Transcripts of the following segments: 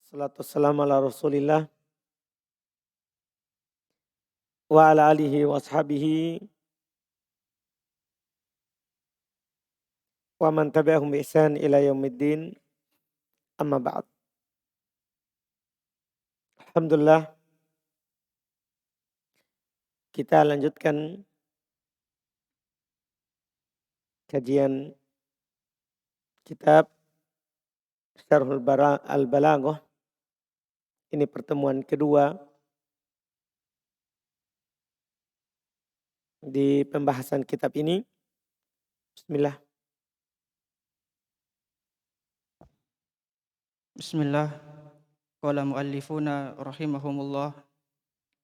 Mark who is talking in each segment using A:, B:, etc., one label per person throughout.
A: Salatu wassalamu ala Rasulillah wa ala alihi wa ashabihi wa man tabi'ahum bi ihsan ila yaumiddin. Amma ba'd. Alhamdulillah, kita lanjutkan kajian kitab Syarhul Al-Balaghah. Ini pertemuan kedua di pembahasan kitab ini. Bismillah.
B: Bismillah. Qala muallifuna rahimahumullah.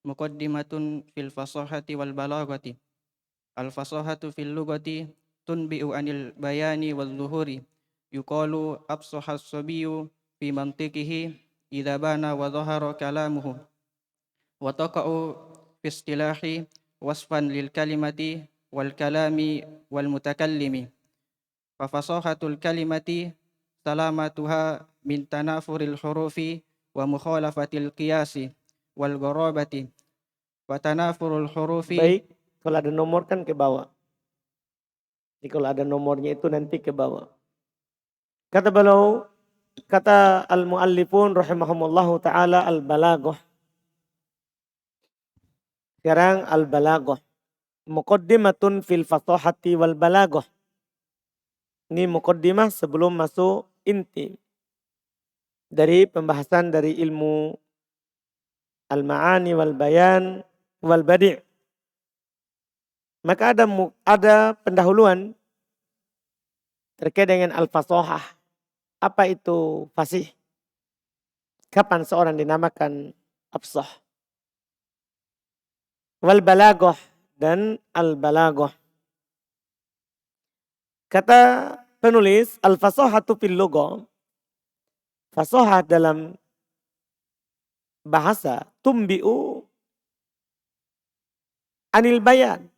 B: Muqaddimatun fil fasahati wal balaghati. Al fasahatu fil lughati tunbi'u anil bayani wal zuhuri. Yuqalu absahas sabiyyu fi mantiqihi idza bana wa dhahara kalamuhu. Wa taqa'u fi istilahi wasfan lil kalimati wal kalami wal mutakallimi. Fa fasahatul kalimati salamatuha min tanafuril hurufi wa mukhalafatil qiyasi wal gharabati wa tanafurul hurufi.
A: Baik, kalau ada nomor kan ke bawah. Jadi kalau ada nomornya itu nanti ke bawah. Kata al-muallifun rahimahumullahu ta'ala al-balaghah. Sekarang al-balaghah. Muqaddimatun fil fasahati wal balaghah. Ini muqaddimah sebelum masuk inti dari pembahasan dari ilmu al-ma'ani wal bayan wal badi'. Maka ada pendahuluan terkait dengan al-fasahah. Apa itu fasih? Kapan seorang dinamakan afsah? Wal balaghah dan al-balaghah. Kata penulis, al-fasahatu fil lughah. Fasahah dalam bahasa tumbi'u anil bayan.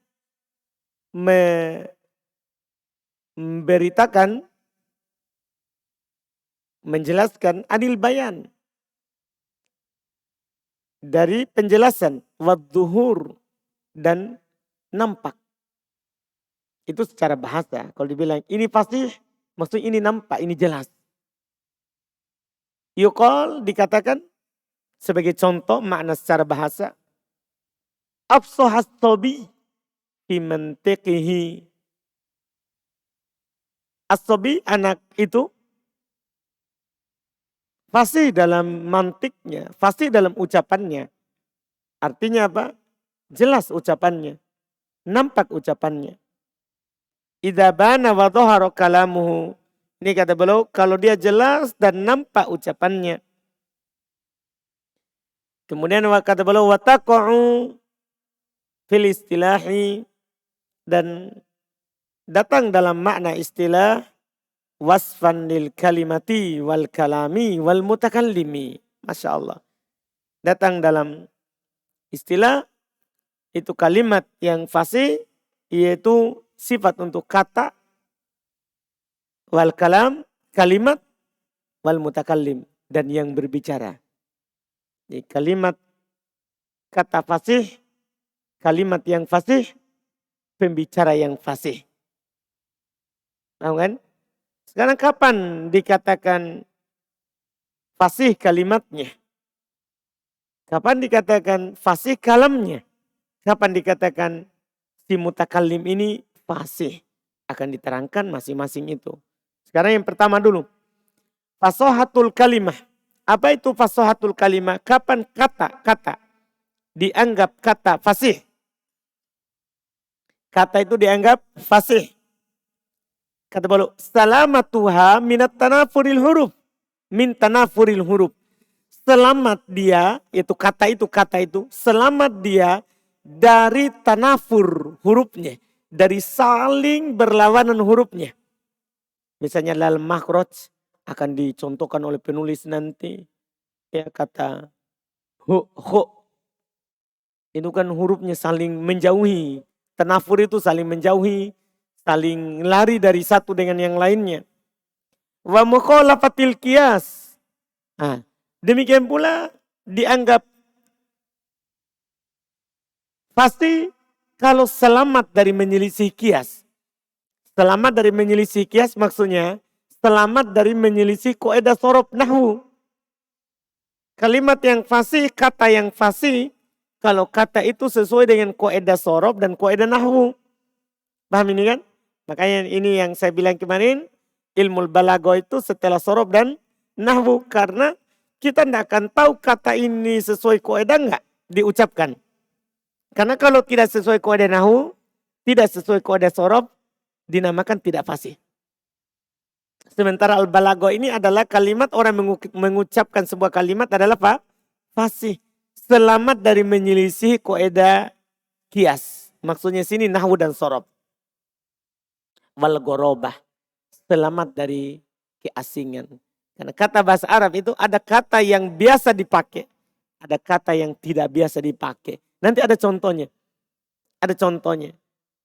A: Memberitakan, menjelaskan anil bayan. Dari penjelasan, wadzuhur dan nampak. Itu secara bahasa. Kalau dibilang ini fasih, maksud ini nampak, ini jelas. Yuqal dikatakan sebagai contoh makna secara bahasa. Afsahas sabi fi mantiqihi. As-sabi, anak itu fasih dalam mantiknya, fasih dalam ucapannya. Artinya apa? Jelas ucapannya, nampak ucapannya. Idza bana wa dhahara kalamuhu. Ini kata beliau, kalau dia jelas dan nampak ucapannya. Kemudian kata beliau, wa taqa'u fil istilahi, dan datang dalam makna istilah wasfan lil kalimati wal kalami wal mutakallimi. Masya Allah. Datang dalam istilah itu kalimat yang fasih, yaitu sifat untuk kata, wal kalam, kalimat, wal mutakallim, dan yang berbicara. Jadi kalimat kata fasih, kalimat yang fasih, pembicara yang fasih. Tahu kan? Sekarang kapan dikatakan fasih kalimatnya? Kapan dikatakan fasih kalamnya? Kapan dikatakan si mutakallim ini fasih? Akan diterangkan masing-masing itu. Sekarang yang pertama dulu. Fasahatul kalimah. Apa itu fasahatul kalimah? Kapan kata dianggap kata fasih? Kata itu dianggap fasih. Kata beliau, salamatuha minat tanafuril huruf. Min tanafuril huruf. Selamat dia, itu kata itu, selamat dia dari tanafur hurufnya. Dari saling berlawanan hurufnya. Misalnya dalam makhraj akan dicontohkan oleh penulis nanti. Ya, kata hu. Itu kan hurufnya saling menjauhi. Tanafur itu saling menjauhi. Saling lari dari satu dengan yang lainnya. Wa mukhalafatil qiyas. Demikian pula dianggap pasti kalau selamat dari menyelisih kias. Selamat dari menyelisih kias maksudnya selamat dari menyelisih kaidah sorob nahwu. Kalimat yang fasih, kata yang fasih, kalau kata itu sesuai dengan kaidah sorob dan kaidah nahwu. Paham ini kan? Makanya ini yang saya bilang kemarin, ilmu balaghah itu setelah sorob dan nahwu. Karena kita tidak akan tahu kata ini sesuai kaidah enggak diucapkan. Karena kalau tidak sesuai kaidah nahwu, tidak sesuai kaidah sorob, dinamakan tidak fasih. Sementara al-balaghah ini adalah kalimat orang mengucapkan sebuah kalimat adalah apa? Fasih. Selamat dari menyelisih kaidah kias. Maksudnya sini nahwu dan sorob. Wal gorobah. Selamat dari keasingan. Karena kata bahasa Arab itu ada kata yang biasa dipakai. Ada kata yang tidak biasa dipakai. Nanti ada contohnya. Ada contohnya.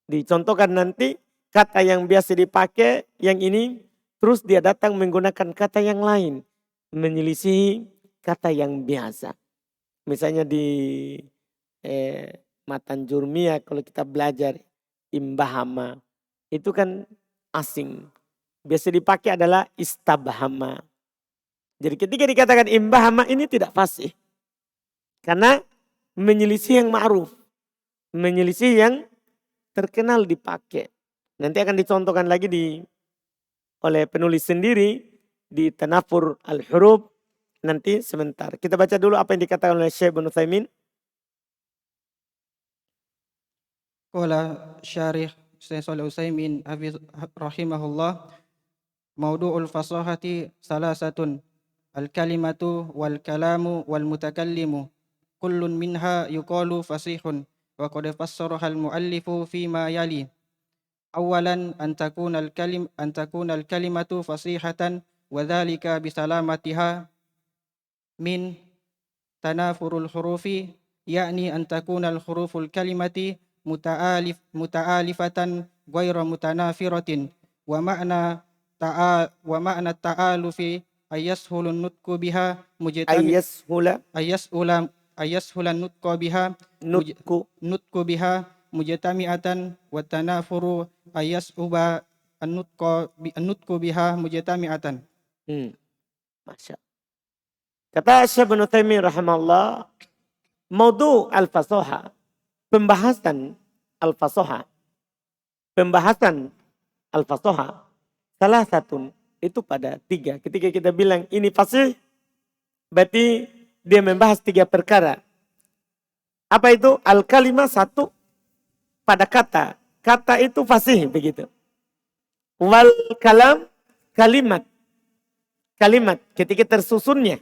A: Dicontohkan nanti kata yang biasa dipakai yang ini. Terus dia datang menggunakan kata yang lain. Menyelisihi kata yang biasa. Misalnya di Matan Jurmiyah kalau kita belajar imbahama. Itu kan asing. Biasa dipakai adalah istabhama. Jadi ketika dikatakan imbahama ini tidak fasih. Karena menyelisih yang ma'ruf. Menyelisih yang terkenal dipakai. Nanti akan dicontohkan lagi oleh penulis sendiri di Tanafur al-Huruf. Nanti sebentar. Kita baca dulu apa yang dikatakan oleh Syekh Ibnu Utsaimin.
B: Qala syarih Syekh Shalih Utsaimin rahimahullah, maudu'ul fasahati salasatun, al-kalimatu wal kalamu wal mutakallimu, kullun minha yuqalu fasihun, wa qad fassaraha al-muallifu fima yali. Awalan an takuna al-kalimatu fasihatan wa dhalika bisalamatiha min tanafurul hurufi, yakni an takuna al-huruful kalimati muta'alifatan ghayra mutanafiratin, wa ma'na ta'alufi ayashulun nutqu biha ayashulan nutqu biha mujtami'atan, wa tanafuru ayasuba an-nutqu biha mujtami'atan.
A: Masya. Kata Syekh Ibnu Utsaimin rahimahullah, maudu al-fasoha, pembahasan al-fasoha, salah satu itu pada 3. Ketika kita bilang ini fasih, berarti dia membahas 3 perkara. Apa itu? Al-kalimah 1 pada kata. Kata itu fasih begitu. Wal kalam, kalimat ketika tersusunnya.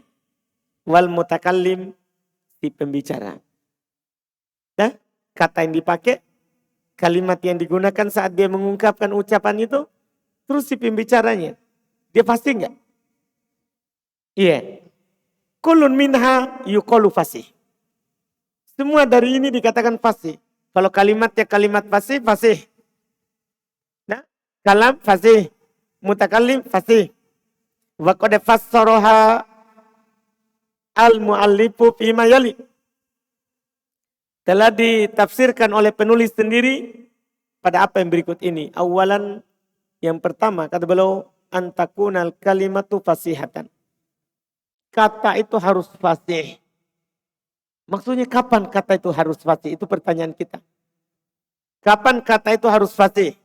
A: Wal mutakallim, si pembicara. Nah, kata yang dipakai, kalimat yang digunakan saat dia mengungkapkan ucapan itu, terus si pembicaranya, dia fasih enggak? Iya. Kullun minha yuqalu fasih. Semua dari ini dikatakan fasih. Kalau kalimatnya kalimat fasih, fasih. Nah, kalam fasih, mutakallim fasih. Wa qad fassaraha al-muallifu fima yali. Telah ditafsirkan oleh penulis sendiri pada apa yang berikut ini. Awalan, yang pertama kata beliau, antakunal kalimatu fasihatan. Kata itu harus fasih. Maksudnya kapan kata itu harus fasih? Itu pertanyaan kita. Kapan kata itu harus fasih?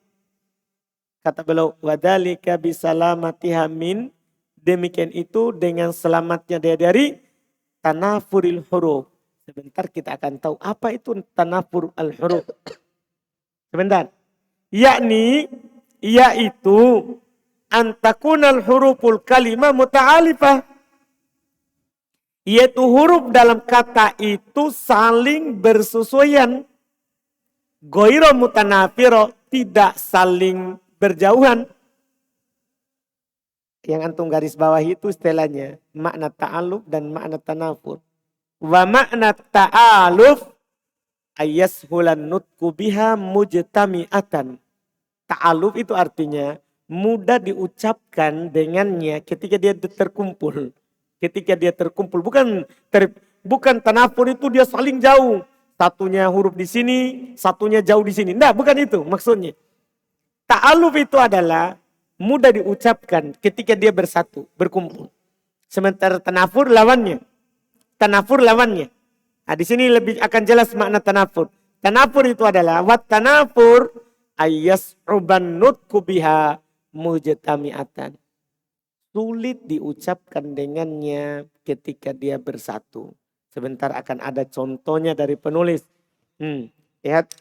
A: Kata beliau, wadhalika bisalamatiha min, demikian itu dengan selamatnya dia dari tanafuril huruf. Sebentar kita akan tahu apa itu tanafur al-huruf. Sebentar. Yakni, yaitu antakunal huruful kalimah muta'alifah. Yaitu huruf dalam kata itu saling bersesuaian. Ghairu mutanafiro, tidak saling berjauhan. Yang antum garis bawah itu istilahnya makna ta'aluf dan makna tanafur. Wa makna ta'aluf ayashulan nutqu biha mujtami'atan. Ta'aluf itu artinya mudah diucapkan dengannya ketika dia terkumpul. ketika dia terkumpul. Bukan tanafur itu dia saling jauh. Satunya huruf di sini, satunya jauh di sini. Nah, bukan itu maksudnya. Ta'aluf itu adalah mudah diucapkan ketika dia bersatu, berkumpul. Sementara tanafur lawannya. Nah, di sini lebih akan jelas makna tanafur. Tanafur itu adalah wat tanafur ayyas'uban nutqu biha mujtami'atan. Sulit diucapkan dengannya ketika dia bersatu. Sebentar akan ada contohnya dari penulis. Lihat.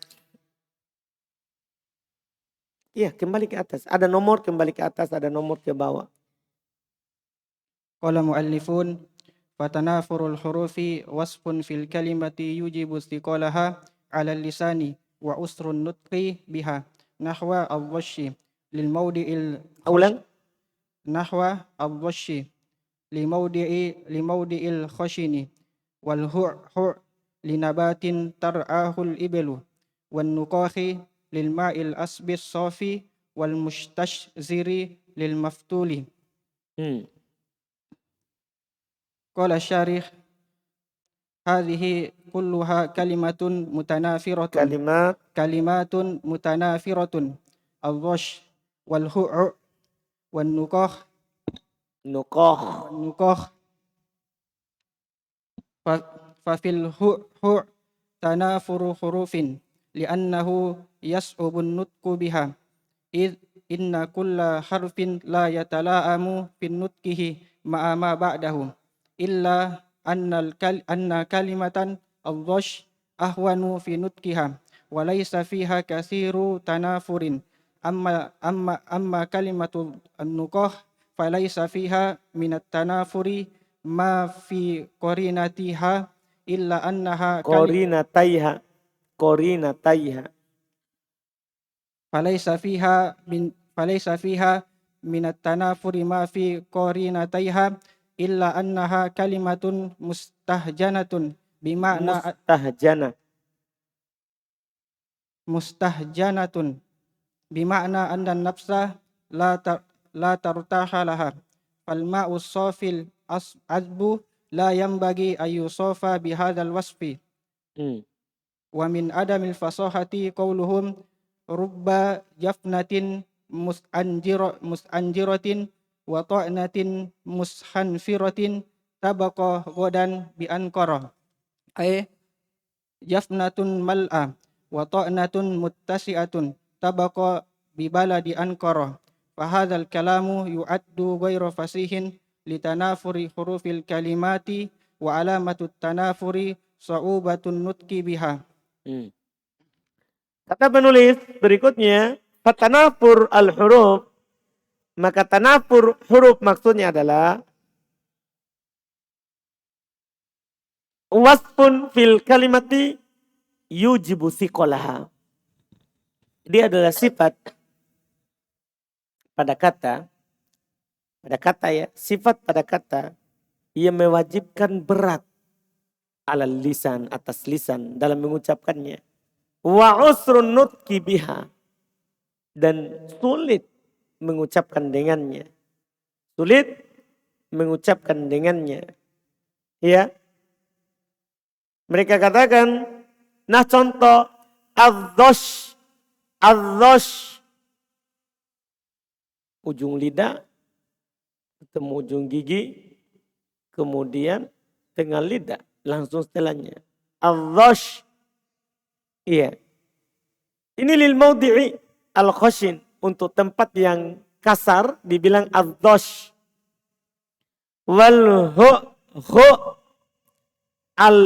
A: Iya, kembali ke atas. Ada nomor kembali ke atas, ada nomor ke bawah.
B: Qala muallifun fatanafurul hurufi wasfun fil kalimati yujibu istiqalaha 'ala lisani wa usrun nutqi biha nahwa al-washi lil mawdi'il
A: Ulang.
B: nahwa al-washi li mawdi'il khashini wal hu' li nabatin tar'ahul iblu wan nuqahi lil ma'il asbis safi wal mustashziri lil maftuli. Qala syarih hadhihi kulluha kalimatun mutanafiratun al-wash wal hu' wan nuqah fa fil hu' tanafuru hurufin li'annahu yas'ubun nutqu biha inna kulla harfin la yatala'amu fin nutqihi ma'a ma ba'dahu illa anna kalimatan al-dhash ahwanu fi nutqiha wa laysa fiha kathiru tanafurin amma kalimatu an-nuqah falaysa fiha min at-tanafuri ma fi qarinatiha illa annaha
A: Qarinataiha.
B: falaysa fiha min at-tanafuri ma fi qarinatiha illa annaha kalimatun mustahjanatun bima'na anna nafsa la tartaha laha fal ma'u safil azbu la yanbaghi ayyusafa bihadzal wasfi wa min adamil fasahati qawluhum rubba jafnatin musanjiratin wa ta'natin mushanfiratin tabaqa godan bi anqara ay jafnatun mal'a wa ta'natun muttasi'atun tabaqa bi baladi anqara fa hadzal kalamu yu'addu ghairu fasihin litanafuri hurufil kalimati wa alamatut tanafuri sa'ubatun nutqi biha.
A: Kata penulis berikutnya, fatanafur al-huruf. Maka tanafur huruf maksudnya adalah wasfun fil kalimati yujibu siqolaha. Dia adalah sifat pada kata ya, sifat pada kata yang mewajibkan berat alal lisan, atas lisan dalam mengucapkannya. Wa usrun nutqi biha, dan sulit mengucapkan dengannya. Ya. Mereka katakan, nah contoh adzosh, ujung lidah ketemu ujung gigi, kemudian tengah lidah langsung setelahnya adzosh. Iya. Ini lil mawdi'i al-khashin, untuk tempat yang kasar dibilang adzosh. Wal hu al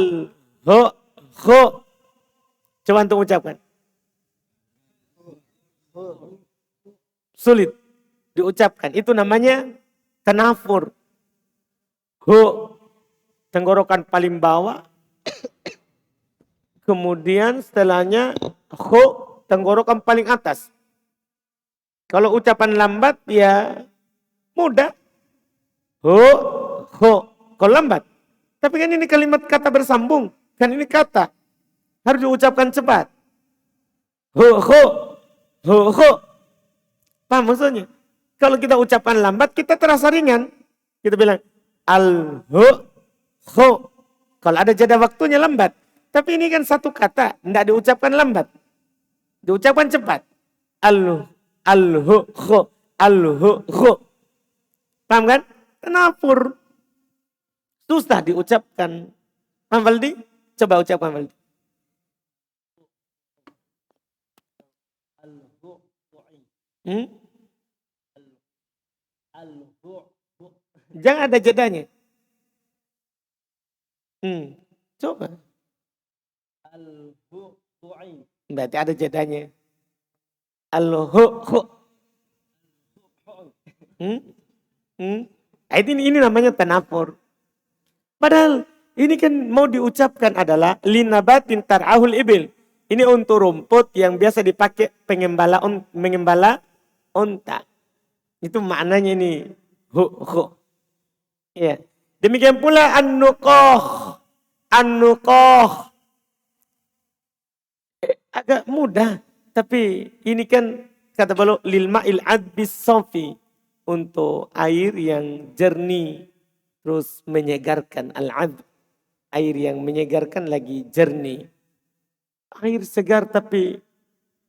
A: hu. Coba untuk ucapkan. Sulit diucapkan. Itu namanya tanafur. Hu, tenggorokan paling bawah. Kemudian setelahnya hu, tenggorokan paling atas. Kalau ucapan lambat ya mudah. Hu. Kalau lambat. Tapi kan ini kalimat kata bersambung. Kan ini kata. Harus diucapkan cepat. Hu. Paham maksudnya? Kalau kita ucapkan lambat kita terasa ringan. Kita bilang Al-hu, hu. Kalau ada jeda waktunya lambat. Tapi ini kan satu kata, tidak diucapkan lambat. Diucapkan cepat. Al-hu, hu, al-hu, hu. Paham kan? Tanafur. Susah diucapkan. Paham Valdi? Coba ucapkan Valdi. Hmm? Jangan ada jedanya. Coba. Berarti ada jedanya. Al-hu. Ini namanya tanafur. Padahal ini kan mau diucapkan adalah linabatin tar'ahul ibil. Ini untuk rumput yang biasa dipakai mengembala unta. Itu maknanya ini. Hu. Ya. Demikian pula an-nuqah. Agak mudah. Tapi ini kan kata beliau lil ma'il adbis sofi. Untuk air yang jernih. Terus menyegarkan al-adb. Air yang menyegarkan lagi jernih. Air segar tapi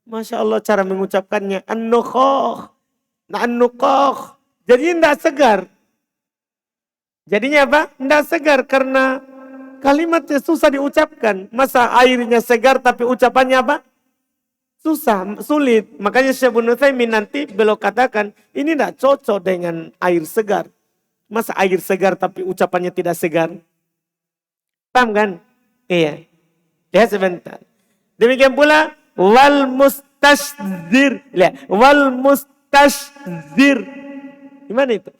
A: Masya Allah cara mengucapkannya. An-nuqah. Jadi tidak segar. Jadinya apa? Tidak segar karena kalimatnya susah diucapkan. Masa airnya segar tapi ucapannya apa? Susah, sulit. Makanya Syekh Ibnu Utsaimin nanti beliau katakan ini tidak cocok dengan air segar. Masa air segar tapi ucapannya tidak segar? Paham kan? Iya. Lihat sebentar. Demikian pula wal mustashzir. Lihat, wal mustashzir. Gimana itu?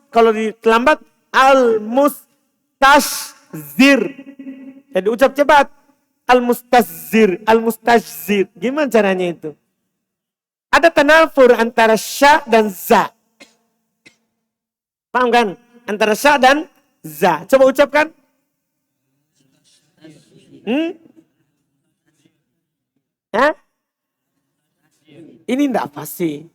A: Kalau dilambat al mustashzir. Jadi ucap cepat. Al mustashzir. Gimana caranya itu? Ada tanafur antara sya dan za. Paham kan? Antara sya dan za. Coba ucapkan. Hah? Ini tidak pasti.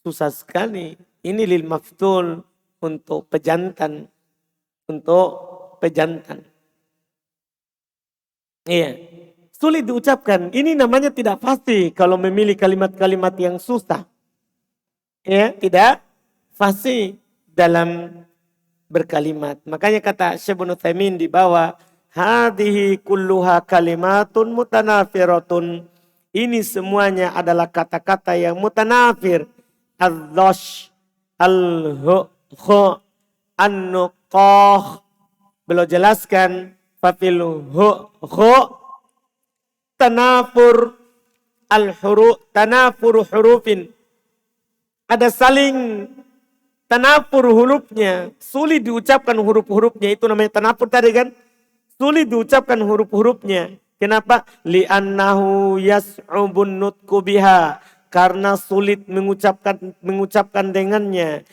A: Susah sekali. Ini lil maftul untuk pejantan. Iya. Sulit diucapkan. Ini namanya tidak pasti kalau memilih kalimat-kalimat yang susah. Ya, tidak pasti dalam berkalimat. Makanya kata Syekh Ibnu Utsaimin di bawah, hadhihi kulluha kalimatun mutanafiratun. Ini semuanya adalah kata-kata yang mutanafir. Al-dhash, al-hu, an-nuqah. Beliau jelaskan, fafil hu, tanafur hurufin. Ada saling tanafur hurufnya. Sulit diucapkan huruf-hurufnya. Itu namanya tanafur tadi kan. Sulit diucapkan huruf-hurufnya. Kenapa? Li'annahu yas'ubun nutku biha. Karena sulit mengucapkan dengannya.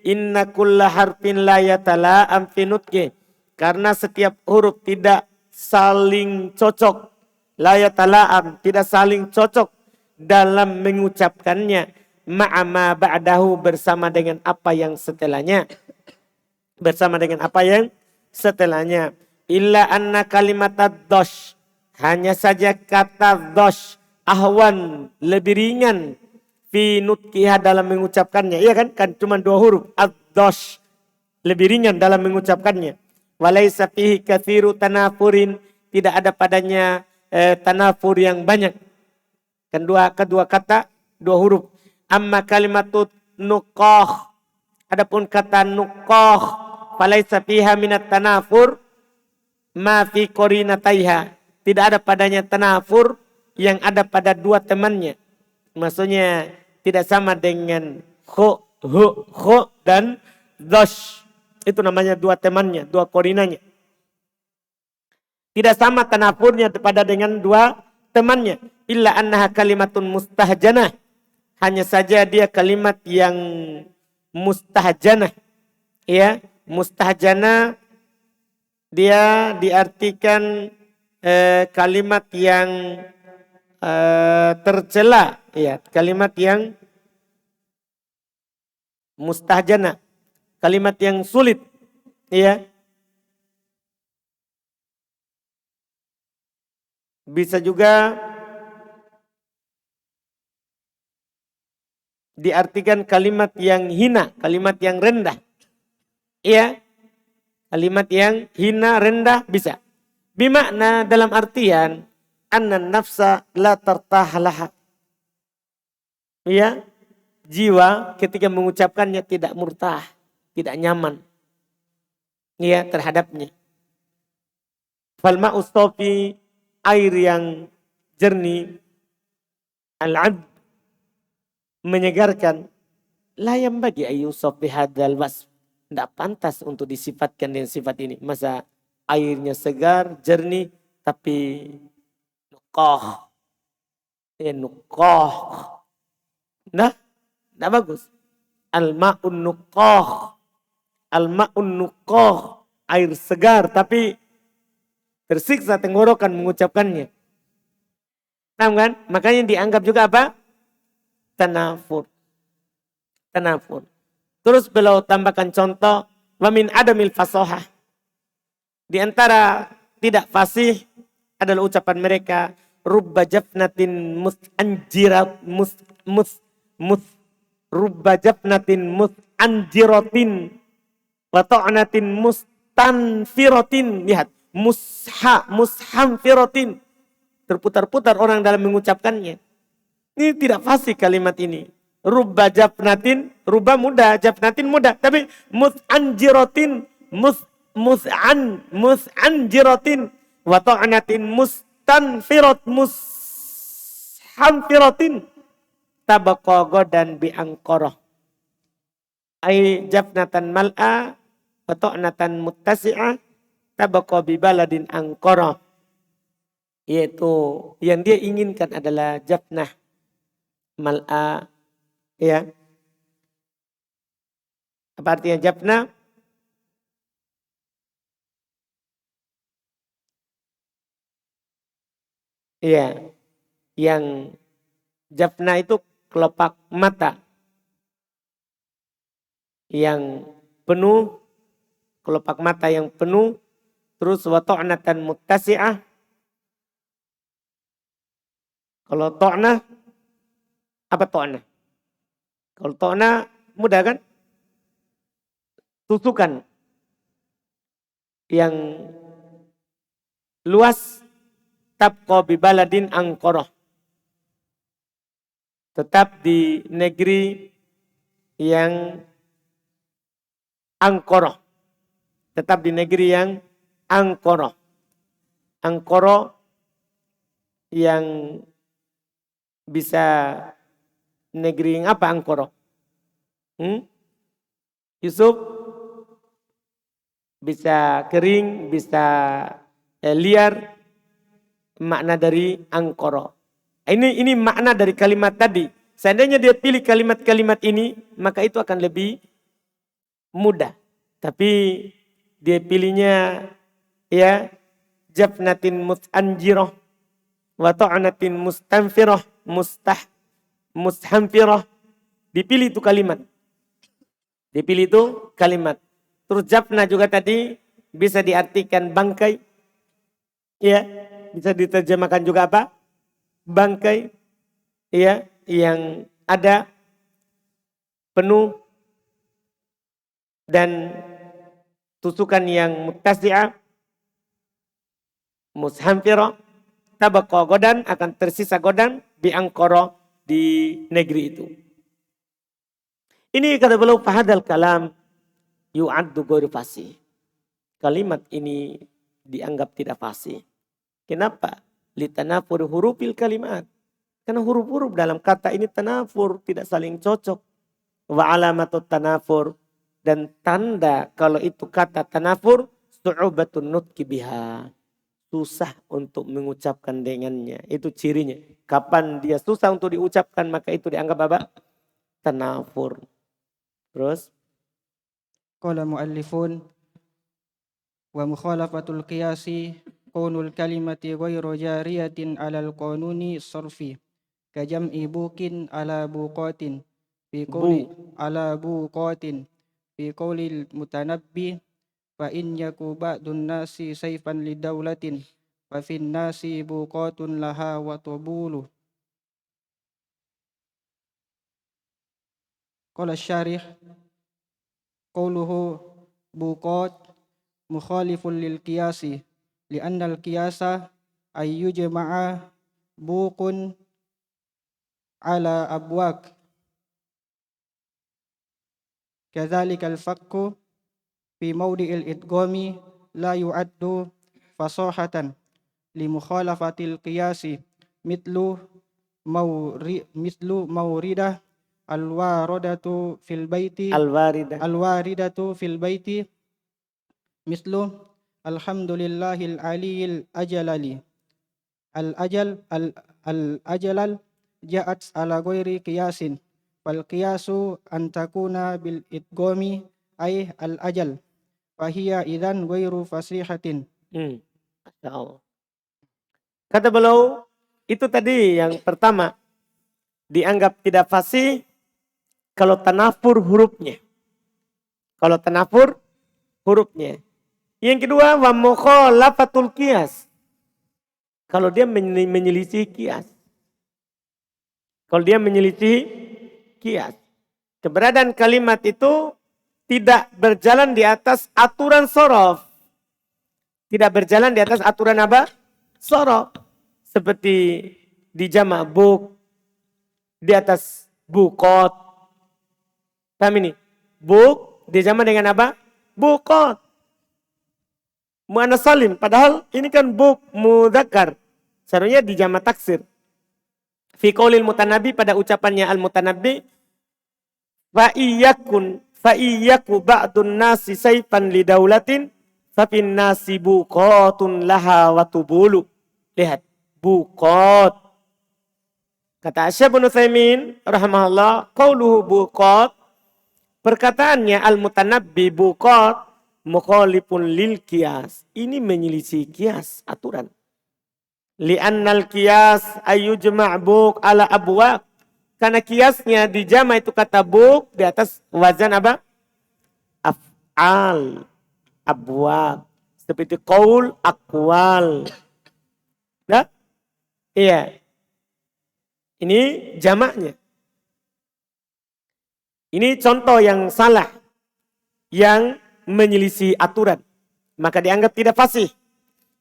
A: Inna kulla harfin la yatala'am fi nutki. Karena setiap huruf tidak saling cocok. La yatala'am. Tidak saling cocok dalam mengucapkannya. Ma'ama ba'dahu bersama dengan apa yang setelahnya. Illa anna kalimat ad-dosh. Hanya saja kata dosh. Ahwan lebih ringan. Fi nutkiha dalam mengucapkannya. Iya kan? Kan cuma 2 huruf. Ad-dosh. Lebih ringan dalam mengucapkannya. Walaysa fihi kathiru tanafurin. Tidak ada padanya tanafur yang banyak. Kedua kata 2 huruf. Amma kalimatut nuqah. Adapun kata nuqah. Falaysa fiha minat tanafur. Ma fi qarinataiha. Tidak ada padanya tanafur yang ada pada 2 temannya. Maksudnya tidak sama dengan hu dan dosh. Itu namanya 2 temannya, 2 qarinanya. Tidak sama tanafurnya pada dengan 2 temannya. Illa annaha kalimatun mustahjanah. Hanya saja dia kalimat yang mustahjanah. Ya, mustahjanah dia diartikan kalimat yang tercela. Ya, kalimat yang mustahjanah. kalimat yang sulit. Ya. Bisa juga diartikan kalimat yang hina, kalimat yang rendah. Iya, kalimat yang hina, rendah bisa. Bimakna dalam artian annan nafsa la tartahalaha. Iya, jiwa ketika mengucapkannya tidak murtah, tidak nyaman. Iya, terhadapnya. Falma ustofi, air yang jernih, al-'adb, menyegarkan, layam bagi ayyusuf bihadzal wasf. Tidak pantas untuk disifatkan dengan sifat ini. Masa airnya segar, jernih, tapi nukoh. Nukoh. Nah, tidak bagus. Al-ma'un nukoh. Al-ma'un nukoh. Air segar, tapi tersiksa tenggorokan mengucapkannya. Tahu kan? Makanya dianggap juga apa? Tanafur. Tanafur. Terus beliau tambahkan contoh, wa min adamil fasohah. Di antara tidak fasih adalah ucapan mereka, rubba jafnatin mus'anjirat rubba jafnatin mus'anjiratin wa ta'natin mustanfiratin. Lihat, mushamfiratin. Terputar-putar orang dalam mengucapkannya. Ini tidak fasih kalimat ini. Rubba jafnatin, rubba mudah, jafnatin mudah. Tapi mus'anjiratin, mus'anjiratin, wa ta'natin mushamfiratin. Tabaqa godan bi'angqarah. Ay jafnatan mal'a, wa ta'natan muttasi'ah, tabaqa bibaladin angqarah. Yaitu yang dia inginkan adalah jafnah mal'a. Ya. Apa artinya jafna? Iya. Yang jafna itu kelopak mata. Yang penuh, kelopak mata yang penuh. Terus wa ta'natan muttasi'ah. Kalau ta'nah, apa ta'nah? Kalau ta'nah mudah kan? Tusukan yang luas, tabqa bibaladin angqarah. Tetap di negeri yang angqarah. Tetap di negeri yang angqarah. Angqarah yang bisa negeri yang apa angqarah? Yusuf, bisa kering, bisa liar, makna dari angqarah. Ini makna dari kalimat tadi. Seandainya dia pilih kalimat-kalimat ini, maka itu akan lebih mudah. Tapi dia pilihnya ya jafnatin mus'anjirah wa ta'natin mustanfirah mushamfirah. Dipilih itu kalimat. Dipilih itu kalimat. Terus jafna juga tadi bisa diartikan bangkai. Ya, bisa diterjemahkan juga apa? Bangkai. Ya, yang ada penuh dan tusukan yang muttasi'ah, mushamfirah, tabaqa godan, akan tersisa godan bi'angqarah, di negeri itu. Ini kata beliau fahadal kalam yu'addu ghairu fasih. Kalimat ini dianggap tidak fasih. Kenapa? Litanafur hurufil kalimat. Karena huruf-huruf dalam kata ini tanafur, tidak saling cocok. Wa alamatut tanafur, dan tanda kalau itu kata tanafur, su'ubatun nutki biha. Susah untuk mengucapkan dengannya. Itu cirinya. Kapan dia susah untuk diucapkan, maka itu dianggap apa? Tanafur. Terus?
B: Qala muallifun wa mukhalafatul qiyasi kaunul kalimati ghairu jariyatin alal qanuni sarfi kajam'i bukin ala buqatin fi qawli ala buqatin في قول المتنبي فإن يكو بعض الناس سيفا لدولة ففي الناس بوقات لها وطبول. قال الشارح قوله بوقات مخالف للقياس لأن القياس أن يجمع بوق على أبواق كذلك الفك في موضع الإدغام لا يعد فصاحة لمخالفة القياس مثل موردة الواردة في البيت مثل الحمد لله العلي الأجلل جاءت على غير قياس فالقياس أن تكون بالإدغام أي الأجل فهي إذن غير فصيحة.
A: Masya Allah. Kata beliau, itu tadi yang pertama, dianggap tidak fasih kalau tanafur hurufnya. Kalau tanafur hurufnya. Yang kedua, wa mukhalafatul qiyas. Kalau dia menyelisih qiyas. Kalau dia menyelisih qiyas. Keberadaan kalimat itu tidak berjalan di atas aturan sorof. Tidak berjalan di atas aturan apa? Sorof. Seperti di jamak buk. Di atas bukot. Paham ini? Buk dijamak dengan apa? Bukot. Mu'annas salim. Padahal ini kan buk mudzakkar. Seharusnya dijamak taksir. Fi qaulil mutanabbi, pada ucapannya al-mutanabbi, fa'iyyaku ba'dun nasi sayfan lidaulatin fafin nasi buqatun laha wa tubulu. Lihat, buqat. Kata Syekh Ibnu Utsaimin rahimahullah, qauluhu buqat, perkataannya al-mutanabbi buqat mukhalifun lil qiyas. Ini menyelisih qiyas, aturan. Li'annal qiyas ayyujma' buq ala abwaq. Karena kiasnya di jama itu kata buq di atas wazan apa? Af'al. Abwaq. Seperti qaul, aqwal. Nah? Iya. Ini jamaknya. Ini contoh yang salah. Yang menyelisih aturan. Maka dianggap tidak fasih.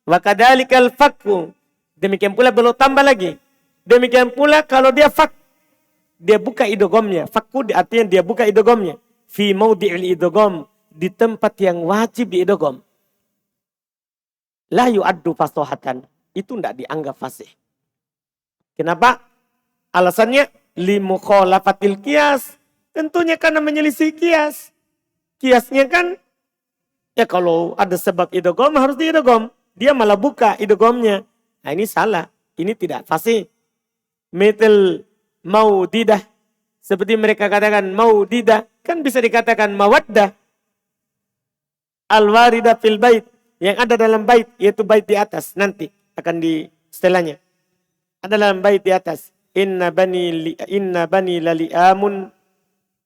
A: Wa kadzalikal fakku. Demikian pula belum tambah lagi. Demikian pula kalau dia fak. Dia buka idghamnya. Fakku artinya dia buka idghamnya. Fi maudhi'il idgham. Di tempat yang wajib diidgham. La yu'addu fasahatan. Itu tidak dianggap fasih. Kenapa? Alasannya limukhalafatil qiyas. Tentunya karena menyelisih qiyas. Qiyasnya kan ya kalau ada sebab idgham harus diidgham. Dia malah buka idghamnya. Nah ini salah. Ini tidak fasih. Mithal maudidah. Seperti mereka katakan maudidah. Kan bisa dikatakan mawaddah. Al-waridah fil bait. Yang ada dalam bait. Yaitu bait di atas. Nanti akan di setelahnya. Ada dalam bait di atas. Inna bani lali'amun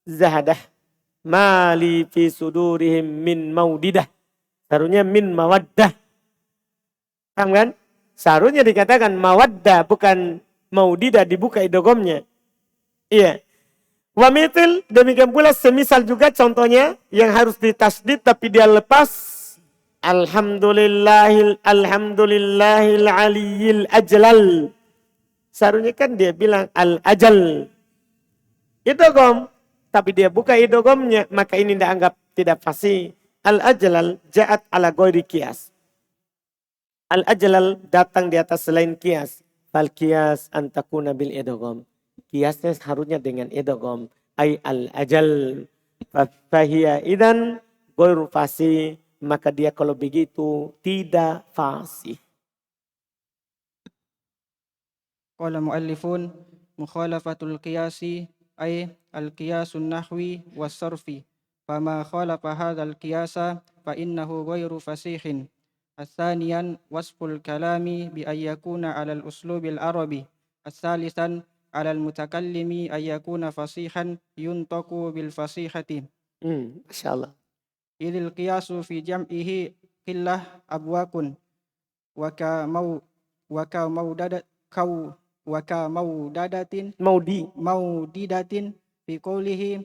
A: zahadah. Mali fi sudurihim min maudidah. Seharusnya min mawaddah. Paham kan? Seharusnya dikatakan mawaddah. Bukan maudidah dibuka idghamnya. Iya. Wa mithil, demikian pula semisal juga contohnya yang harus ditasdid tapi dia lepas. Alhamdulillahil aliyil ajlal. Seharusnya kan dia bilang al-ajal. Idgham. Tapi dia buka idghamnya. Maka ini dianggap tidak fasih. Al-ajlal ja'at ala ghairi qiyas. Al-ajlal datang di atas selain qiyas. Fal qiyas antakuna bil idgham. Qiyasnya harusnya dengan idgham. Ay al-ajal. Fahiya idan ghairu fasih. Maka dia kalau begitu tidak fasih.
B: Qala muallifun mukhalafatul qiyasi ay al-qiyasun nahwi was-sarfi. Fama khalafa hadzal qiyasa fa innahu ghairu fasihin. Tsaniyan wasful kalami bi ay yakuna 'ala al-uslubil arabi. Tsalisan 'ala al-mutakallimi ay yakuna fasihan yuntaqu bil fasihati.
A: Masya Allah.
B: idil qiyasu fi jam'ihi qillah abwakun wa ka mau wa ka maudada kau wa ka maudadatin
A: Maudi.
B: maudidatin fi qawlihi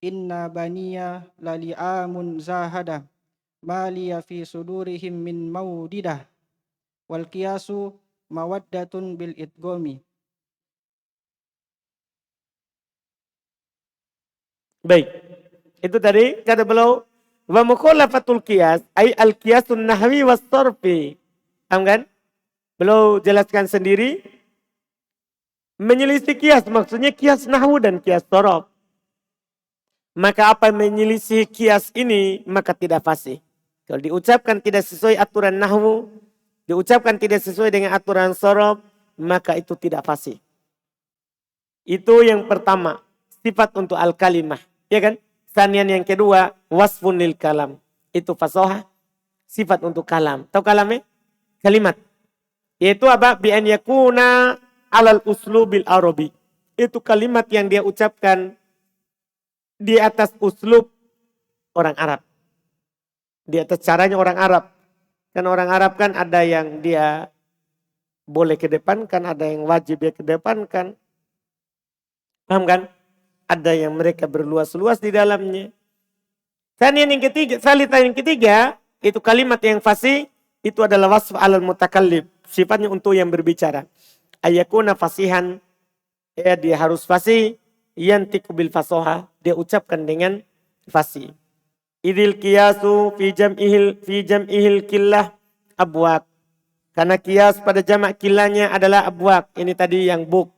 B: inna baniya lali'amun zahada ma liya fi sudurihim min maudidah wal qiyasu mawaddatun bil idgomi.
A: Baik. Itu tadi kata beliau wa mukhalafatul qiyas ay al qiyasun nahwi was sarfi. Paham kan? Beliau jelaskan sendiri menyelisih kias maksudnya kias nahwu dan kias sorof. Maka apa yang menyelisih kias ini maka tidak fasih. Kalau diucapkan tidak sesuai aturan nahwu, diucapkan tidak sesuai dengan aturan sorof, maka itu tidak fasih. Itu yang pertama, sifat untuk al-kalimah. Ya kan? Sanian yang kedua, wasfun lil kalam. Itu fasohah, sifat untuk kalam. Tahu kalamnya? Kalimat. Yaitu apa? Bi an yakuna alal uslubil arabi. Itu kalimat yang dia ucapkan di atas uslub orang Arab. Di atas caranya orang Arab. Kan orang Arab kan ada yang dia boleh kedepankan, ada yang wajib dia kedepankan. Paham kan? Ada yang mereka berluas-luas di dalamnya. Salitan yang ketiga, itu kalimat yang fasih, itu adalah wasf alal mutakallib. Sifatnya untuk yang berbicara. Ayakuna fasihan, ya dia harus fasih, yantiku bil fasoha, dia ucapkan dengan fasih. Idil qiyasu fi jam'ihil killah abwak. Karena kias pada jamak kilanya adalah abwak. Ini tadi yang buk.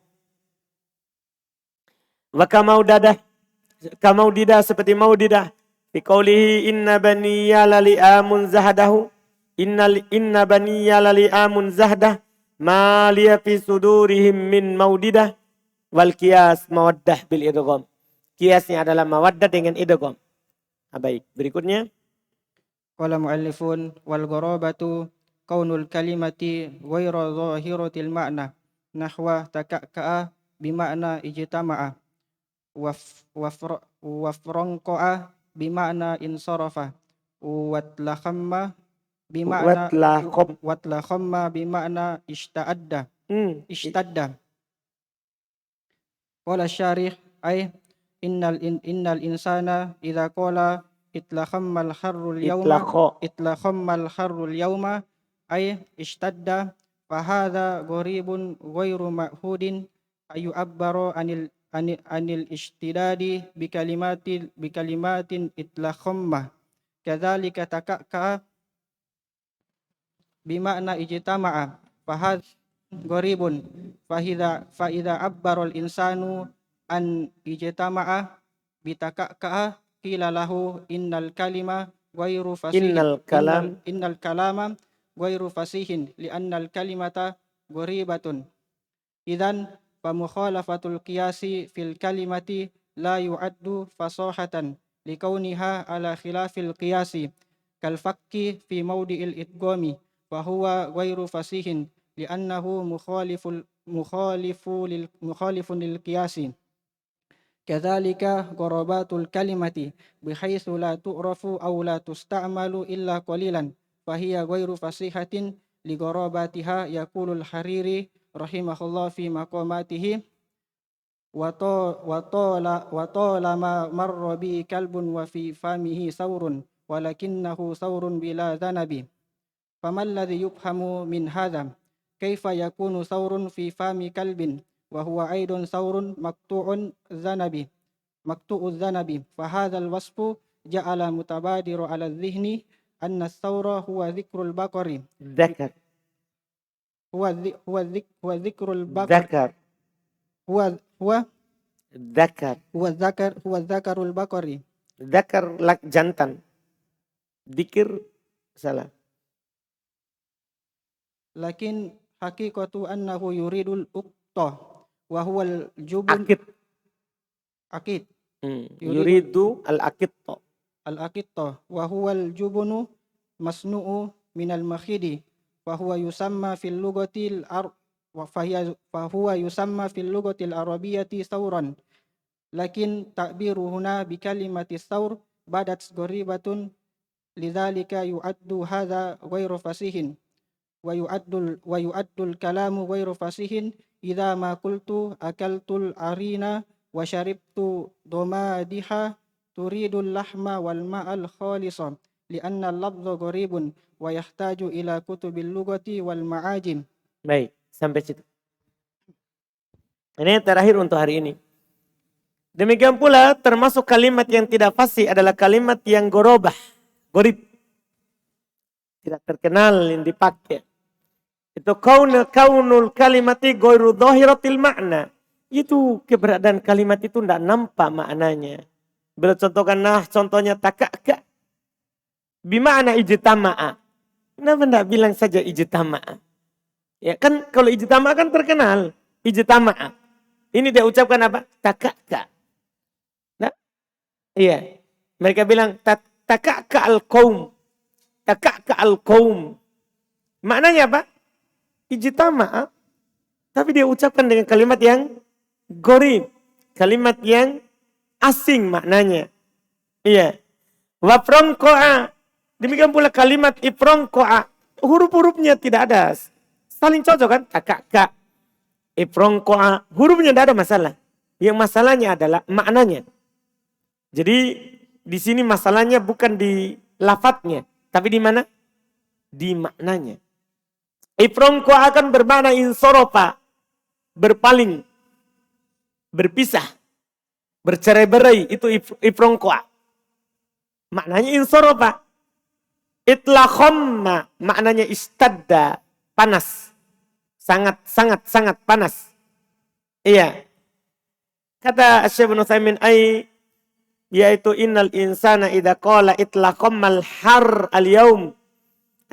A: Wa kamaudidah seperti maudidah. Fi qawlihi inna baniya lali amun zahdahu. Inna baniya lali amun zahdah. Ma liya fi sudurihim min maudidah. Wal qiyas mawaddah bil idgham. Kiasnya adalah mawaddah dengan idgham. Baik, berikutnya.
B: Qala muallifun wal gharabatu kaunul kalimati ghairu zahiratil ma'na nahwa takakka'a bima'na ijtama'a wa franqa'a bima'na insarafa watlakhamma bima'na ishtadda. Qala syarih ay innal insana idza qala itlakhammal harrul yawma ay ishtadda fa hadha gharibun ghairu ma'hudin ayu'abbaru anil ishtidadi bi kalimatin itlakhamma kadzalika takakka bima'na ijtama'a fa hadha gharibun fa idza abbarul insanu an ijtama'a bitakakka qila lahu innal kalama ghairu fasihin li'annal kalimata gharibatun idzan fa mukhalafatul qiyasi fil kalimati la yu'addu fasahatan likauniha ala khilafil qiyasi kal fakki fi mawdi'il idghami fa huwa ghairu fasihin li'annahu mukhalifun lil qiyasi. Kadzalika gharabatul kalimati bihaitsu la tu'rafu aw la tusta'malu illa qalilan fahiya ghairu fasihatin li gharabatiha yaqulul hariri rahimahullah fi maqamatihi wa ma marra bi kalbun wa fi famihi saurun walakinnahu saurun bila dhanabi famal ladhi yufhamu min hadha kaifa yakunu saurun fi fami kalbin wa huwa aidun saurun maqtu'uz zanabi fa hadzal wasfu ja'ala mutabadiru ala dhihni anna as-saura huwa dhikrul baqari huwa dhikrul baqar huwa dhakarul baqari
A: Dzakar jantan. Dikir salah.
B: Lakin haqiqatu annahu yuridul uqta wa huwal jubun akid
A: yuridu al-aqitta
B: wa huwal jubunu masnu'u minal makhidi fa huwa yusamma fil lugatil arabiyyati sauran lakin ta'biru huna bi kalimati thawr badat gharibatun lidzalika yu'addu hadza ghairu fasihin wa yu'addul kalamu ghairu fasihin idza ma qultu akaltul arina wa syaribtu domadiha turidul lahma wal ma'al khalisan li'anna al-lafdha gharibun wa yahtaju ila kutubil lughati wal ma'ajim.
A: Baik, sampai situ. Ini terakhir untuk hari ini. Demikian pula termasuk kalimat yang tidak fasih adalah kalimat yang gorobah, gorib. Tidak terkenal yang dipakai. Itu kaunul kalimati ghairu dhahiratil makna. Itu keberadaan kalimat itu tidak nampak maknanya. Beliau contohkan, contohnya takaka. Bima'na ijtama'a. Kenapa tidak bilang saja ijtama'a? Ya kan kalau ijtama'a kan terkenal. Ijtama'a. Ini dia ucapkan apa? Takaka. Nah, iya. Mereka bilang takaka al-qaum. Takaka al-qaum. Maknanya apa? Ijtama'a. Tapi dia ucapkan dengan kalimat yang gharib. Kalimat yang asing maknanya. Iya. Wafrongko'a. Demikian pula kalimat ifrongko'a. Huruf-hurufnya tidak ada. Saling cocok kan? Takaka. Ifrongko'a. Hurufnya tidak ada masalah. Yang masalahnya adalah maknanya. Jadi di sini masalahnya bukan di lafadznya. Tapi di mana? Di maknanya. Ifrongko'a akan bermakna insoropa. Berpaling. Berpisah. Bercerai-berai. Itu ifrongko'a. Maknanya insoropa. Itlaqomma. Maknanya istadda. Panas. Sangat panas. Iya. Kata Syekh Ibnu Utsaimin yaitu innal insana idza qala itlaqommal har al-yaum.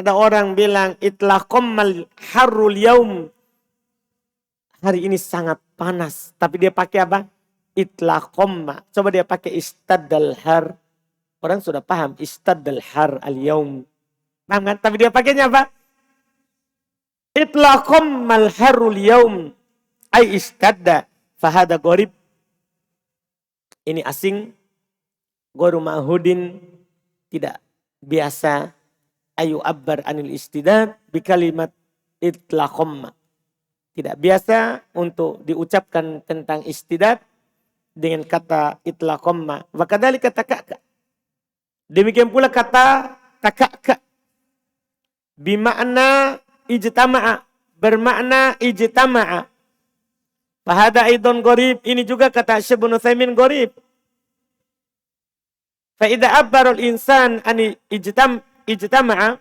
A: Ada orang bilang itlaqommal harul yaum. Hari ini sangat panas. Tapi dia pakai apa? Itlaqomma. Coba dia pakai istaddal har. Orang sudah paham istaddal har al-yaum. Paham kan? Tapi dia pakainya apa? Itlaqommal harul yaum. Ay istadda. Fahada gharib. Ini asing. Ghairu ma'hudin. Tidak biasa. Ayu abbar anil istidad. Bikalimat itlaqomma. Tidak biasa untuk diucapkan tentang istidad. Dengan kata itlaqomma. Wakadali kata kakak. Demikian pula kata takaka. Bima'na ijtama'a. Bermakna ijtama'a. Fahada aidon gharib. Ini juga kata Syekh Ibnu Utsaimin gharib. Fa'idha abbarul insan ani ijtama'a.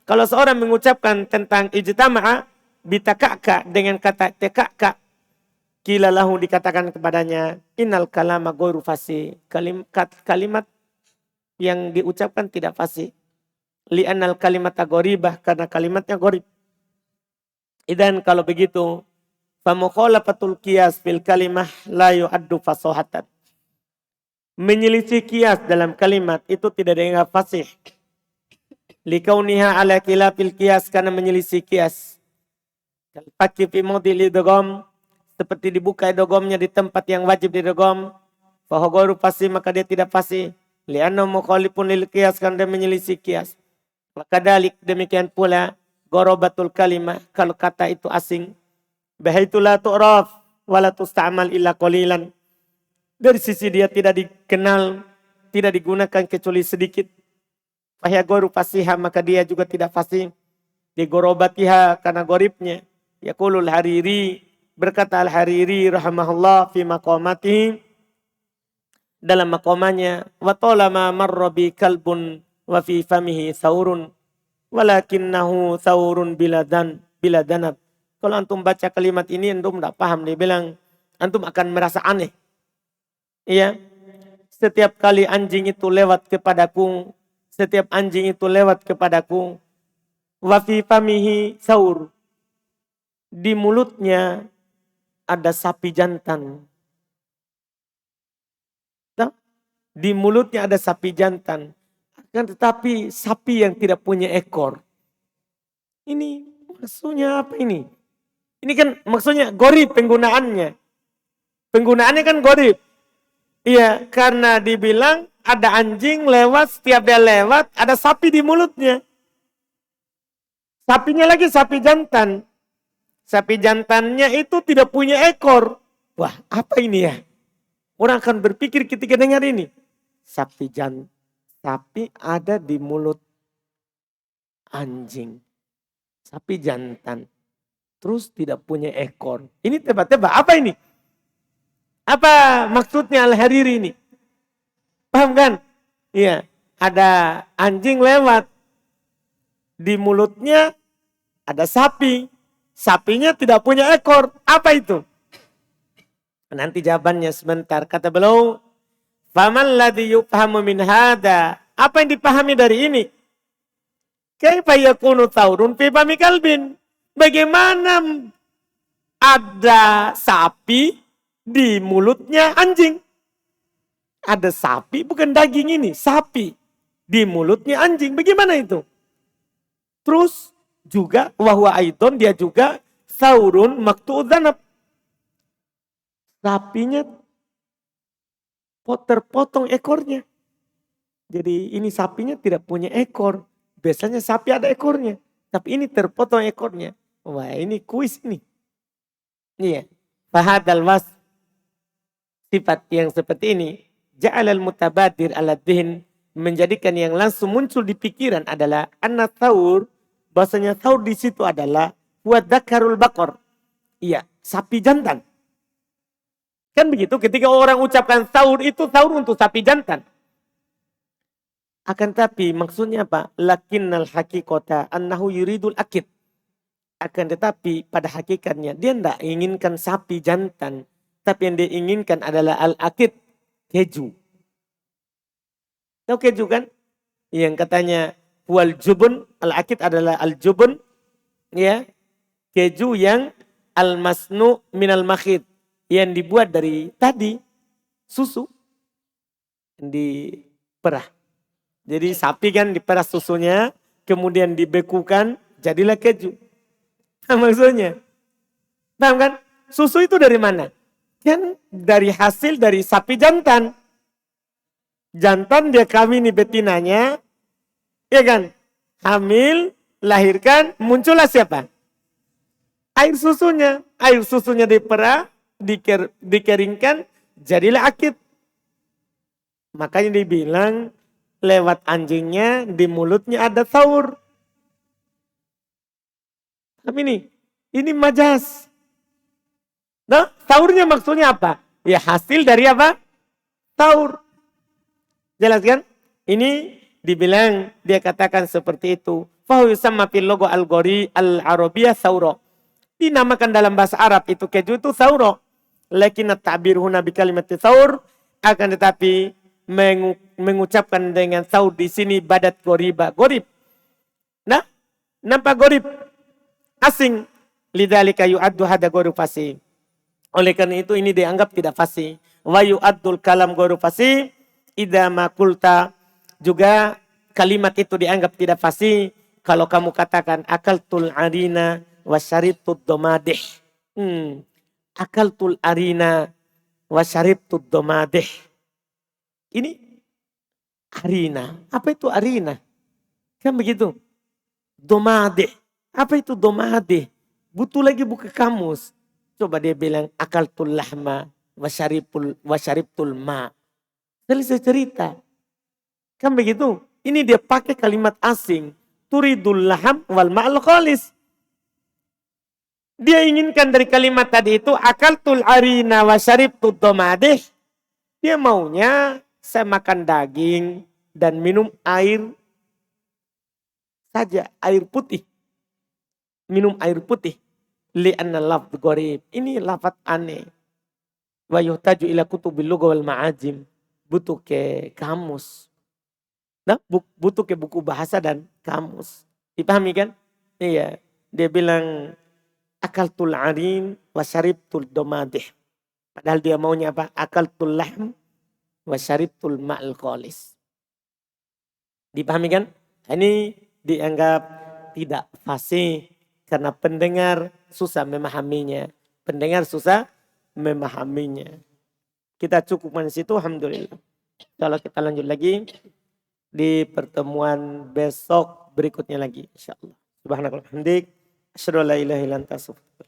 A: Kalau seorang mengucapkan tentang ijtama'a. Bitakaka dengan kata takaka. Kila lahu dikatakan kepadanya. Innal kalama ghairu fasih. Kalimat yang diucapkan tidak fasih. Li'annal kalimata gharibah. Karena kalimatnya gharib. Dan kalau begitu. Famukhalafatul qiyas fil kalimah la yu'addu fasahatan. Menyelisih kias dalam kalimat itu tidak dianggap fasih. Likauniha ala khilafil qiyas. Karena menyelisih kias. Kalpaki fi mawdil idgham. Seperti dibuka idghamnya di tempat yang wajib didgham. Fa ghairu fasih, maka dia tidak fasih. Li'anna mukhalifun lil qiyas, karena dia menyelisih qiyas. Wakadalik demikian pula gharabatul kalimah, kalau kata itu asing. Bahaitu la tu'raf wa la tusta'mal illa qalilan. Dari sisi dia tidak dikenal, tidak digunakan kecuali sedikit. Fahya ghairu fasiha, maka dia juga tidak fasih. Di ghorobatiha, karena gharibnya. Yaqulul Hariri, berkata Al-Hariri rahimahullah fi maqamatihi, dalam maqamannya, wa talama marra bi kalbun wa fi famihi thawrun walakinnahu thawrun bila danab. Kalau antum baca kalimat ini antum tidak paham, dia bilang antum akan merasa aneh. Iya. Setiap kali anjing itu lewat kepadaku, setiap anjing itu lewat kepadaku, wa fi famihi thawr. Di mulutnya ada sapi jantan. Di mulutnya ada sapi jantan. Akan tetapi sapi yang tidak punya ekor. Ini maksudnya apa ini? Ini kan maksudnya gharib penggunaannya. Penggunaannya kan gharib. Iya, karena dibilang ada anjing lewat, setiap dia lewat ada sapi di mulutnya. Sapinya lagi sapi jantan. Sapi jantannya itu tidak punya ekor. Wah, apa ini ya? Orang akan berpikir ketika dengar ini. Sapi ada di mulut anjing. Sapi jantan. Terus tidak punya ekor. Ini tebak-tebak. Apa ini? Apa maksudnya Al-Hariri ini? Paham kan? Iya. Ada anjing lewat. Di mulutnya ada sapi. Sapinya tidak punya ekor. Apa itu? Nanti jawabannya sebentar. Kata beliau, "Faman ladzi yufhamu min hada?" Apa yang dipahami dari ini? Kaifa yakunu taurun fi fami kalbin? Bagaimana ada sapi di mulutnya anjing? Ada sapi, bukan daging ini, sapi di mulutnya anjing. Bagaimana itu? Terus juga wahwa aidon, dia juga saurun maktu'udzanab. Sapinya terpotong ekornya. Jadi ini sapinya tidak punya ekor. Biasanya sapi ada ekornya. Tapi ini terpotong ekornya. Wah, ini kuis ini. Iya. Fahadal was. Sifat yang seperti ini. Ja'alal mutabadir ala dhihin. Menjadikan yang langsung muncul di pikiran adalah anna thaur. Bahasanya thaur di situ adalah wadzakarul bakor. Iya, sapi jantan. Kan begitu, ketika orang ucapkan thaur itu thaur untuk sapi jantan. Akan tapi maksudnya apa? Lakinnal hakikota annahu yuridul akid. Akan tetapi pada hakikatnya dia tidak inginkan sapi jantan. Tapi yang dia inginkan adalah al-akid, keju. Tahu keju kan? Yang katanya wal jubun, al-akid adalah al-jubun. Ya, keju yang al-masnu minal makhid. Yang dibuat dari tadi susu diperah. Jadi sapi kan diperah susunya, kemudian dibekukan, jadilah keju. Nah, maksudnya, paham kan? Susu itu dari mana? Kan dari hasil dari sapi jantan. Jantan dia kawini betinanya, ya kan? Hamil, lahirkan, muncullah siapa? Air susunya. Air susunya diperah, dikeringkan, jadilah akid. Makanya dibilang lewat anjingnya di mulutnya ada thaur. Tapi ini majas. Nah, thaurnya maksudnya apa? Ya hasil dari apa? Thaur. Jelas kan? Ini dibilang dia katakan seperti itu. Fahu yusamma fil logo al-gori al-arabiyah thauro. Dinamakan dalam bahasa Arab itu keju itu thauro. Lakin at-ta'bir huna bi kalimat thaur, akan tetapi mengucapkan dengan thaur di sini badat goriba, gorib. Nah, nampak gorib asing, lidzalika yu'addu hada gorib fasih. Oleh karena itu ini dianggap tidak fasih. Wa yu'addul kalam gorib fasih idza ma qulta, juga kalimat itu dianggap tidak fasih kalau kamu katakan akaltul arina wa syaribtud domadih. Akaltul arina wa syaribtud domadih. Ini arina. Apa itu arina? Kan begitu. Domadih. Apa itu domadih? Butuh lagi buka kamus. Coba dia bilang akaltul lahma wa syaribtul ma. Selesai cerita. Kan begitu. Ini dia pakai kalimat asing. Turidul laham wal ma'al khalis. Dia inginkan dari kalimat tadi itu akaltul arina wa syaribtud domadih. Dia maunya saya makan daging dan minum air saja, air putih. Minum air putih. Li'anna lafz gharib. Ini lafaz aneh. Wa yuhtaju ila kutubil lugha wal ma'ajim. Butuh ke kamus. Nah, butuh ke buku bahasa dan kamus. Dipahami kan? Iya. Dia bilang akaltul arin wa syaribtul domadih. Padahal dia maunya apa? Akaltul lahm wa syaribtul ma'al khalis. Dipahami kan? Ini dianggap tidak fasih karena pendengar susah memahaminya. Pendengar susah memahaminya. kita cukupkan di situ, alhamdulillah. Kalau kita lanjut lagi di pertemuan besok berikutnya lagi, insyaallah. Subhanakallahumma wa bihamdik, asyhadu an la ilaha illa anta, astaghfiruka